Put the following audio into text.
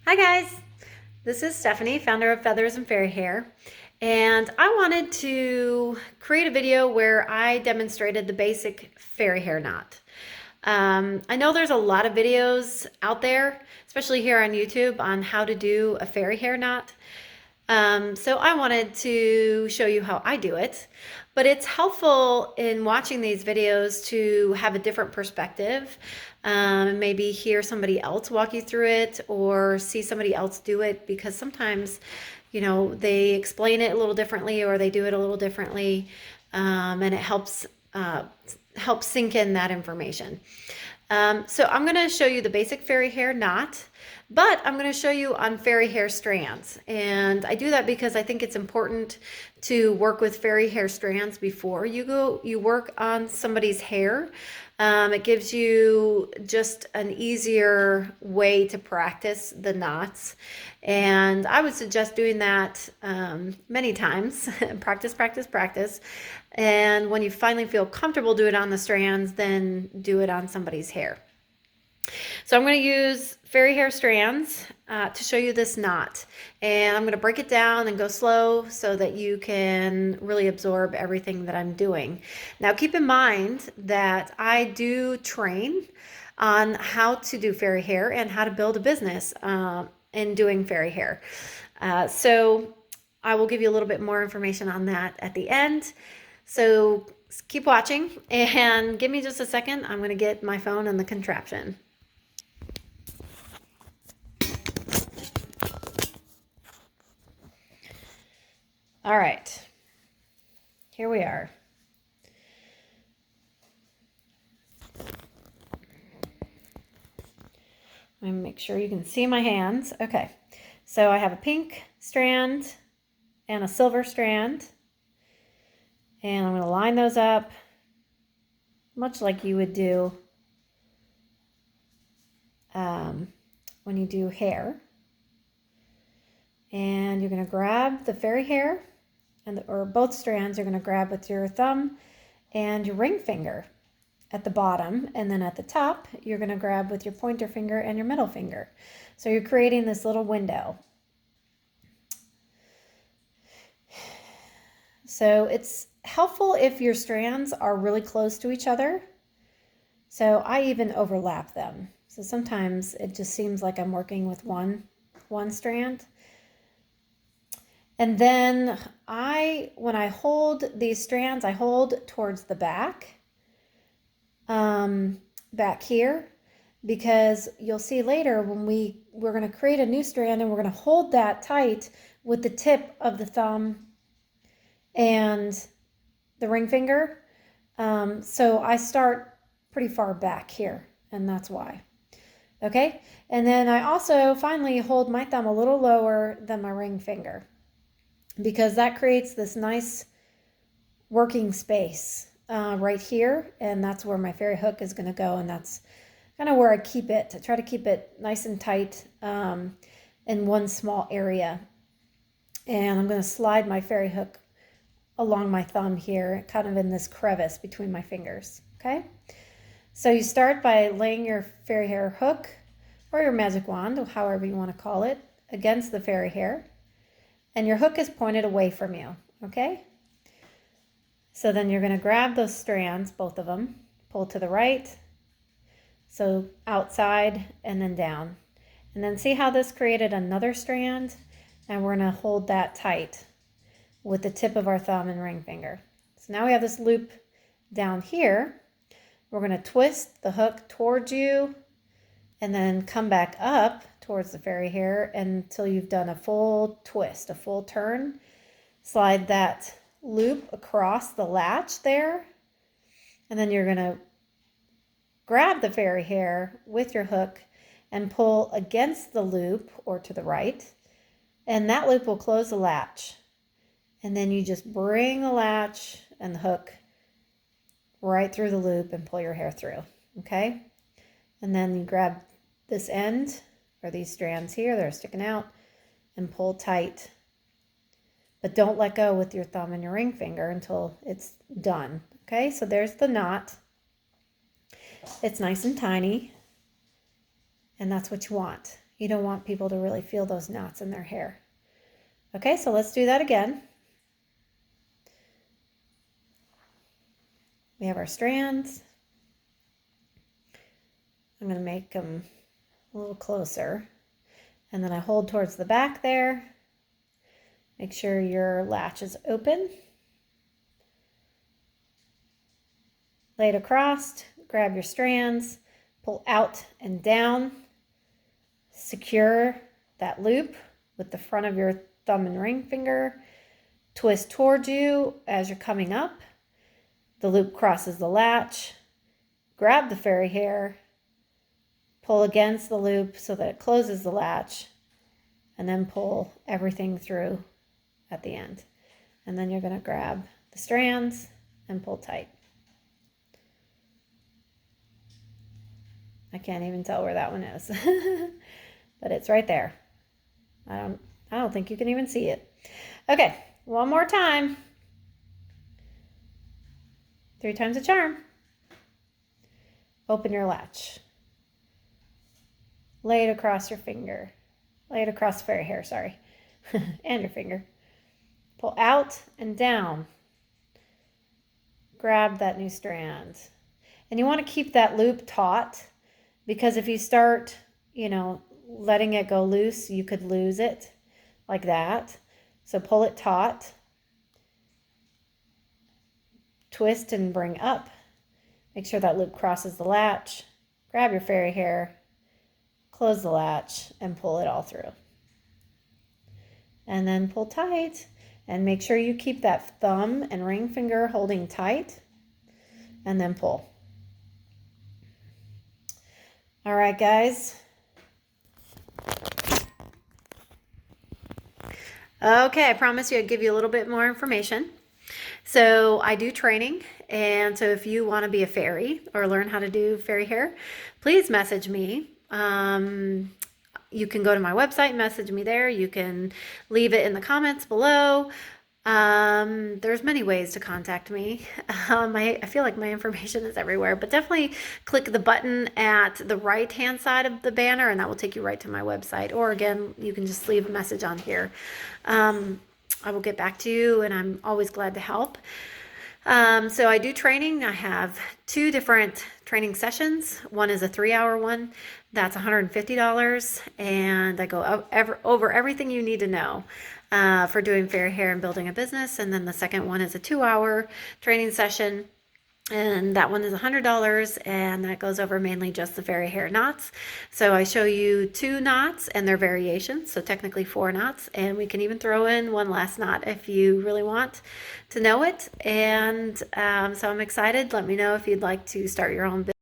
Hi guys, this is Stephanie, founder of Feathers and Fairy Hair, and I wanted to create a video where I demonstrated the basic fairy hair knot. I know there's a lot of videos out there, especially here on YouTube, on how to do a fairy hair knot. So I wanted to show you how I do it, but it's helpful in watching these videos to have a different perspective, maybe hear somebody else walk you through it or see somebody else do it, because sometimes, they explain it a little differently or they do it a little differently, and it helps sink in that information. So I'm going to show you the basic fairy hair knot, but I'm going to show you on fairy hair strands. And I do that because I think it's important to work with fairy hair strands before you work on somebody's hair. It gives you just an easier way to practice the knots. And I would suggest doing that many times. Practice, practice, practice. And when you finally feel comfortable doing it on the strands, then do it on somebody's hair. So I'm going to use fairy hair strands to show you this knot. And I'm going to break it down and go slow so that you can really absorb everything that I'm doing. Now keep in mind that I do train on how to do fairy hair and how to build a business in doing fairy hair. So I will give you a little bit more information on that at the end. So keep watching and give me just a second. I'm going to get my phone and the contraption. All right, here we are. Let me make sure you can see my hands. Okay, so I have a pink strand and a silver strand, and I'm going to line those up much like you would do when you do hair. And you're going to grab the fairy hair, or both strands you're going to grab with your thumb and your ring finger at the bottom, and then at the top you're going to grab with your pointer finger and your middle finger. So you're creating this little window. So it's helpful if your strands are really close to each other. So I even overlap them. So sometimes it just seems like I'm working with one strand. And then when I hold these strands, I hold towards the back here, because you'll see later when we're going to create a new strand, and we're going to hold that tight with the tip of the thumb and the ring finger. So I start pretty far back here, and that's why. Okay, and then I also finally hold my thumb a little lower than my ring finger, because that creates this nice working space right here, and that's where my fairy hook is going to go, and that's kind of where I keep it, to try to keep it nice and tight in one small area. And I'm going to slide my fairy hook along my thumb here, kind of in this crevice between my fingers. Okay, so you start by laying your fairy hair hook or your magic wand, or however you want to call it, against the fairy hair, and your hook is pointed away from you. Okay, so then you're going to grab those strands, both of them, pull to the right, so outside and then down, and then see how this created another strand, and we're going to hold that tight with the tip of our thumb and ring finger. So now we have this loop down here. We're going to twist the hook towards you and then come back up towards the fairy hair until you've done a full twist, a full turn. Slide that loop across the latch there, and then you're going to grab the fairy hair with your hook and pull against the loop or to the right, and that loop will close the latch. And then you just bring the latch and the hook right through the loop and pull your hair through. Okay, and then you grab this end, or these strands here that are sticking out, and pull tight, but don't let go with your thumb and your ring finger until it's done. Okay, so there's the knot. It's nice and tiny, and that's what you want. You don't want people to really feel those knots in their hair. Okay, so let's do that again. We have our strands. I'm going to make them a little closer. And then I hold towards the back there. Make sure your latch is open. Lay it across, grab your strands, pull out and down. Secure that loop with the front of your thumb and ring finger. Twist towards you as you're coming up. The loop crosses the latch. Grab the fairy hair. Pull against the loop so that it closes the latch. And then pull everything through at the end. And then you're going to grab the strands and pull tight. I can't even tell where that one is. But it's right there. I don't think you can even see it. Okay, one more time. 3 times a charm. Open your latch. Lay it across your finger. Lay it across the fairy hair, sorry. And your finger. Pull out and down. Grab that new strand. And you want to keep that loop taut, because if you start, letting it go loose, you could lose it like that. So pull it taut. Twist and bring up. Make sure that loop crosses the latch. Grab your fairy hair. Close the latch and pull it all through. And then pull tight. And make sure you keep that thumb and ring finger holding tight. And then pull. All right, guys. Okay, I promised you I'd give you a little bit more information. So I do training, and so if you want to be a fairy or learn how to do fairy hair, please message me. You can go to my website, message me there. You can leave it in the comments below. There's many ways to contact me. I feel like my information is everywhere, but definitely click the button at the right hand side of the banner and that will take you right to my website. Or again, you can just leave a message on here. I will get back to you, and I'm always glad to help. So I do training. I have 2 different training sessions. One is a 3-hour one. That's $150, and I go over everything you need to know for doing fairy hair and building a business. And then the second one is a 2-hour training session, and that one is $100, and that goes over mainly just the fairy hair knots. So I show you 2 knots and their variations, so technically 4 knots, and we can even throw in one last knot if you really want to know it. And so I'm excited. Let me know if you'd like to start your own business.